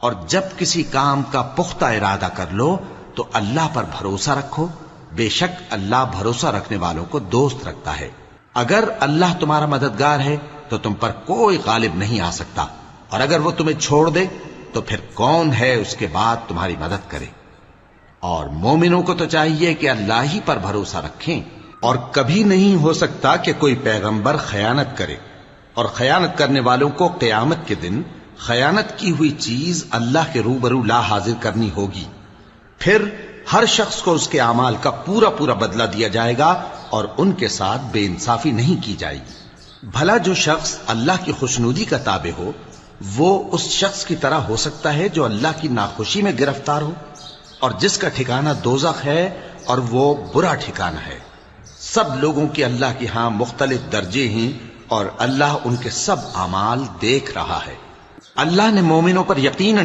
اور جب کسی کام کا پختہ ارادہ کر لو تو اللہ پر بھروسہ رکھو، بے شک اللہ بھروسہ رکھنے والوں کو دوست رکھتا ہے۔ اگر اللہ تمہارا مددگار ہے تو تم پر کوئی غالب نہیں آ سکتا، اور اگر وہ تمہیں چھوڑ دے تو پھر کون ہے اس کے بعد تمہاری مدد کرے۔ اور مومنوں کو تو چاہیے کہ اللہ ہی پر بھروسہ رکھیں، اور کبھی نہیں ہو سکتا کہ کوئی پیغمبر خیانت کرے، اور خیانت کرنے والوں کو قیامت کے دن خیانت کی ہوئی چیز اللہ کے روبرو لا حاضر کرنی ہوگی، پھر ہر شخص کو اس کے اعمال کا پورا پورا بدلہ دیا جائے گا، اور ان کے ساتھ بے انصافی نہیں کی جائے گی۔ بھلا جو شخص اللہ کی خوشنودی کا تابع ہو وہ اس شخص کی طرح ہو سکتا ہے جو اللہ کی ناخوشی میں گرفتار ہو، اور جس کا ٹھکانہ دوزخ ہے اور وہ برا ٹھکانہ ہے۔ سب لوگوں کے اللہ کے ہاں مختلف درجے ہیں، اور اللہ ان کے سب اعمال دیکھ رہا ہے۔ اللہ نے مومنوں پر یقیناً